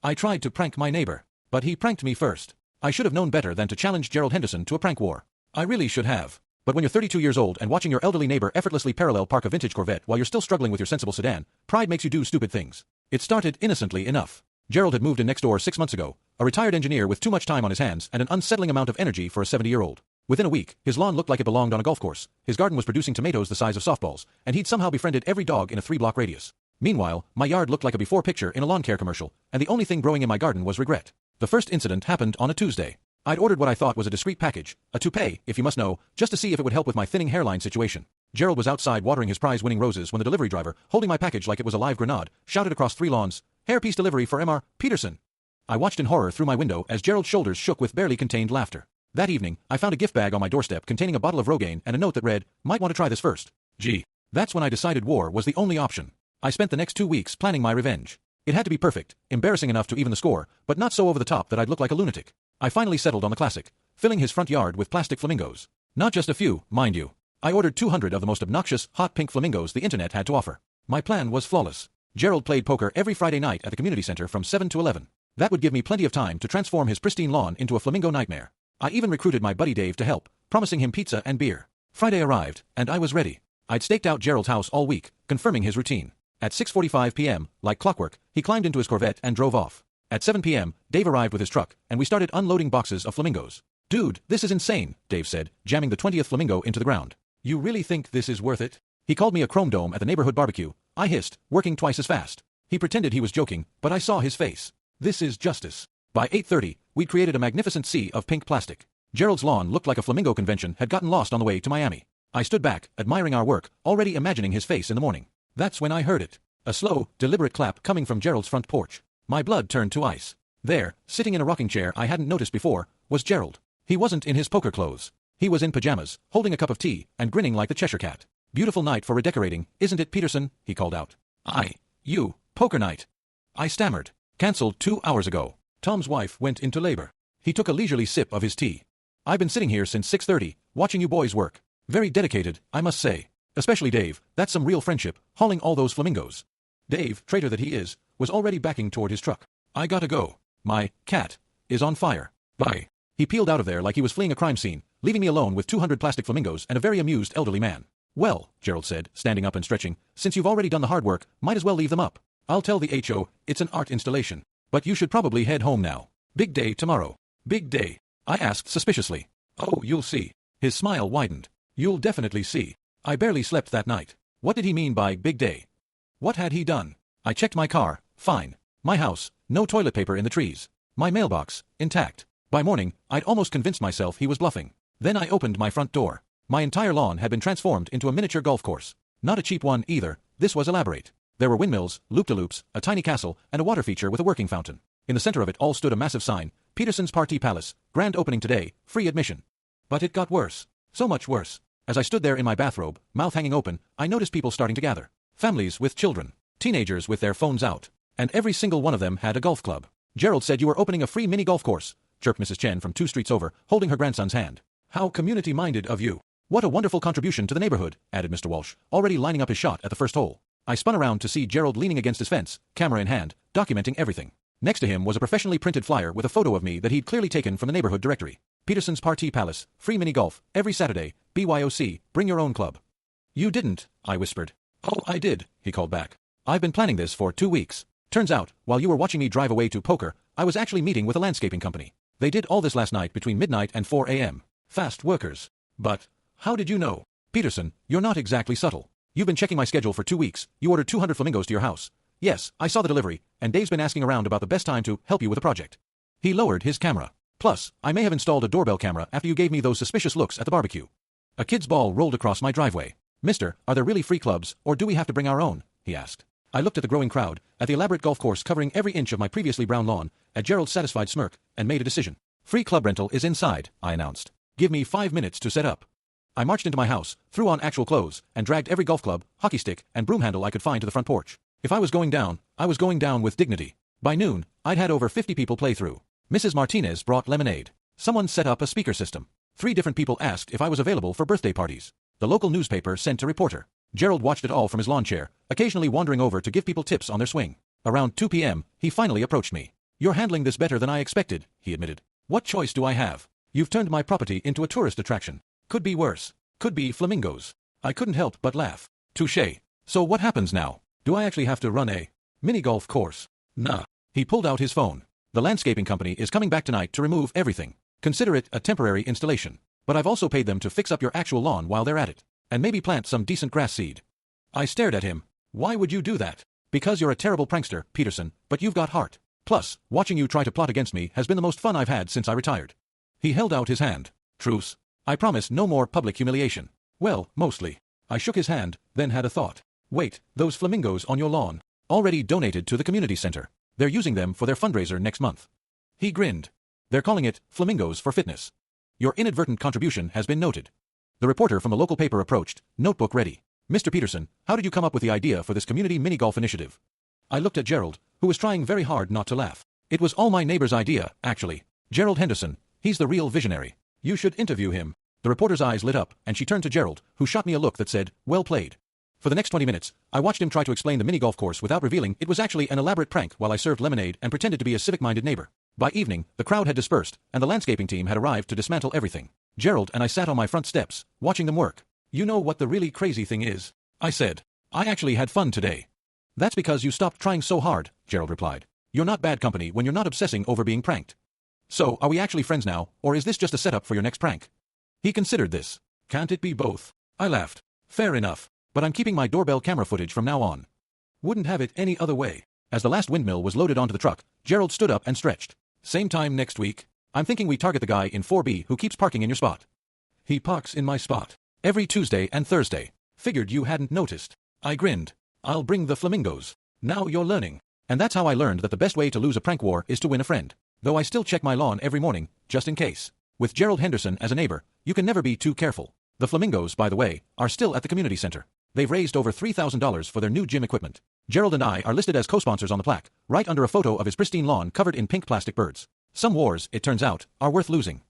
I tried to prank my neighbor, but he pranked me first. I should have known better than to challenge Gerald Henderson to a prank war. I really should have. But when you're 32 years old and watching your elderly neighbor effortlessly parallel park a vintage Corvette while you're still struggling with your sensible sedan, pride makes you do stupid things. It started innocently enough. Gerald had moved in next door 6 months ago, a retired engineer with too much time on his hands and an unsettling amount of energy for a 70-year-old. Within a week, his lawn looked like it belonged on a golf course, his garden was producing tomatoes the size of softballs, and he'd somehow befriended every dog in a 3-block radius. Meanwhile, my yard looked like a before picture in a lawn care commercial, and the only thing growing in my garden was regret. The first incident happened on a Tuesday. I'd ordered what I thought was a discreet package, a toupee, if you must know, just to see if it would help with my thinning hairline situation. Gerald was outside watering his prize-winning roses when the delivery driver, holding my package like it was a live grenade, shouted across 3 lawns, "Hairpiece delivery for Mr. Peterson." I watched in horror through my window as Gerald's shoulders shook with barely contained laughter. That evening, I found a gift bag on my doorstep containing a bottle of Rogaine and a note that read, "Might want to try this first." Gee. That's when I decided war was the only option. I spent the next 2 weeks planning my revenge. It had to be perfect, embarrassing enough to even the score, but not so over the top that I'd look like a lunatic. I finally settled on the classic, filling his front yard with plastic flamingos. Not just a few, mind you. I ordered 200 of the most obnoxious, hot pink flamingos the internet had to offer. My plan was flawless. Gerald played poker every Friday night at the community center from 7 to 11. That would give me plenty of time to transform his pristine lawn into a flamingo nightmare. I even recruited my buddy Dave to help, promising him pizza and beer. Friday arrived, and I was ready. I'd staked out Gerald's house all week, confirming his routine. At 6:45 p.m., like clockwork, he climbed into his Corvette and drove off. At 7 p.m., Dave arrived with his truck, and we started unloading boxes of flamingos. "Dude, this is insane," Dave said, jamming the 20th flamingo into the ground. "You really think this is worth it?" He called me a chrome dome at the neighborhood barbecue. I hissed, working twice as fast. He pretended he was joking, but I saw his face. This is justice. By 8:30, we'd created a magnificent sea of pink plastic. Gerald's lawn looked like a flamingo convention had gotten lost on the way to Miami. I stood back, admiring our work, already imagining his face in the morning. That's when I heard it. A slow, deliberate clap coming from Gerald's front porch. My blood turned to ice. There, sitting in a rocking chair I hadn't noticed before, was Gerald. He wasn't in his poker clothes. He was in pajamas, holding a cup of tea, and grinning like the Cheshire Cat. "Beautiful night for redecorating, isn't it, Peterson?" he called out. Poker night." I stammered. "Cancelled 2 hours ago. Tom's wife went into labor." He took a leisurely sip of his tea. "I've been sitting here since 6:30, watching you boys work. Very dedicated, I must say. Especially Dave, that's some real friendship, hauling all those flamingos." Dave, traitor that he is, was already backing toward his truck. "I gotta go. My cat is on fire. Bye." He peeled out of there like he was fleeing a crime scene, leaving me alone with 200 plastic flamingos and a very amused elderly man. "Well," Gerald said, standing up and stretching, "since you've already done the hard work, might as well leave them up. I'll tell the HO it's an art installation. But you should probably head home now. Big day tomorrow." "Big day?" I asked suspiciously. "Oh, you'll see." His smile widened. "You'll definitely see. I barely slept that night." What did he mean by big day? What had he done? I checked my car, fine. My house, no toilet paper in the trees. My mailbox, intact. By morning, I'd almost convinced myself he was bluffing. Then I opened my front door. My entire lawn had been transformed into a miniature golf course. Not a cheap one either, this was elaborate. There were windmills, loop-de-loops, a tiny castle, and a water feature with a working fountain. In the center of it all stood a massive sign, "Peterson's Party Palace, grand opening today, free admission." But it got worse. So much worse. As I stood there in my bathrobe, mouth hanging open, I noticed people starting to gather. Families with children. Teenagers with their phones out. And every single one of them had a golf club. "Gerald said you were opening a free mini golf course," chirped Mrs. Chen from 2 streets over, holding her grandson's hand. "How community-minded of you. What a wonderful contribution to the neighborhood," added Mr. Walsh, already lining up his shot at the first hole. I spun around to see Gerald leaning against his fence, camera in hand, documenting everything. Next to him was a professionally printed flyer with a photo of me that he'd clearly taken from the neighborhood directory. "Peterson's Party Palace, free mini golf, every Saturday, BYOC, bring your own club." "You didn't," I whispered. "Oh, I did," he called back. "I've been planning this for 2 weeks. Turns out, while you were watching me drive away to poker, I was actually meeting with a landscaping company. They did all this last night between midnight and 4 a.m. Fast workers. But, how did you know? Peterson, you're not exactly subtle. You've been checking my schedule for 2 weeks. You ordered 200 flamingos to your house. Yes, I saw the delivery, and Dave's been asking around about the best time to help you with the project." He lowered his camera. "Plus, I may have installed a doorbell camera after you gave me those suspicious looks at the barbecue." A kid's ball rolled across my driveway. "Mister, are there really free clubs, or do we have to bring our own?" he asked. I looked at the growing crowd, at the elaborate golf course covering every inch of my previously brown lawn, at Gerald's satisfied smirk, and made a decision. "Free club rental is inside," I announced. "Give me 5 minutes to set up." I marched into my house, threw on actual clothes, and dragged every golf club, hockey stick, and broom handle I could find to the front porch. If I was going down, I was going down with dignity. By noon, I'd had over 50 people play through. Mrs. Martinez brought lemonade. Someone set up a speaker system. 3 different people asked if I was available for birthday parties. The local newspaper sent a reporter. Gerald watched it all from his lawn chair, occasionally wandering over to give people tips on their swing. Around 2 p.m., he finally approached me. You're handling this better than I expected, he admitted. What choice do I have? You've turned my property into a tourist attraction. Could be worse. Could be flamingos. I couldn't help but laugh. Touché. So what happens now? Do I actually have to run a mini-golf course? Nah. He pulled out his phone. The landscaping company is coming back tonight to remove everything. Consider it a temporary installation. But I've also paid them to fix up your actual lawn while they're at it. And maybe plant some decent grass seed. I stared at him. Why would you do that? Because you're a terrible prankster, Peterson, but you've got heart. Plus, watching you try to plot against me has been the most fun I've had since I retired. He held out his hand. Truce. I promise no more public humiliation. Well, mostly. I shook his hand, then had a thought. Wait, those flamingos on your lawn. Already donated to the community center. They're using them for their fundraiser next month. He grinned. They're calling it Flamingos for Fitness. Your inadvertent contribution has been noted. The reporter from the local paper approached, notebook ready. Mr. Peterson, how did you come up with the idea for this community mini-golf initiative? I looked at Gerald, who was trying very hard not to laugh. It was all my neighbor's idea, actually. Gerald Henderson, he's the real visionary. You should interview him. The reporter's eyes lit up, and she turned to Gerald, who shot me a look that said, well played. For the next 20 minutes, I watched him try to explain the mini-golf course without revealing it was actually an elaborate prank while I served lemonade and pretended to be a civic-minded neighbor. By evening, the crowd had dispersed, and the landscaping team had arrived to dismantle everything. Gerald and I sat on my front steps, watching them work. You know what the really crazy thing is? I said. I actually had fun today. That's because you stopped trying so hard, Gerald replied. You're not bad company when you're not obsessing over being pranked. So, are we actually friends now, or is this just a setup for your next prank? He considered this. Can't it be both? I laughed. Fair enough. But I'm keeping my doorbell camera footage from now on. Wouldn't have it any other way. As the last windmill was loaded onto the truck, Gerald stood up and stretched. Same time next week. I'm thinking we target the guy in 4B who keeps parking in your spot. He parks in my spot. Every Tuesday and Thursday. Figured you hadn't noticed. I grinned. I'll bring the flamingos. Now you're learning. And that's how I learned that the best way to lose a prank war is to win a friend. Though I still check my lawn every morning, just in case. With Gerald Henderson as a neighbor, you can never be too careful. The flamingos, by the way, are still at the community center. They've raised over $3,000 for their new gym equipment. Gerald and I are listed as co-sponsors on the plaque, right under a photo of his pristine lawn covered in pink plastic birds. Some wars, it turns out, are worth losing.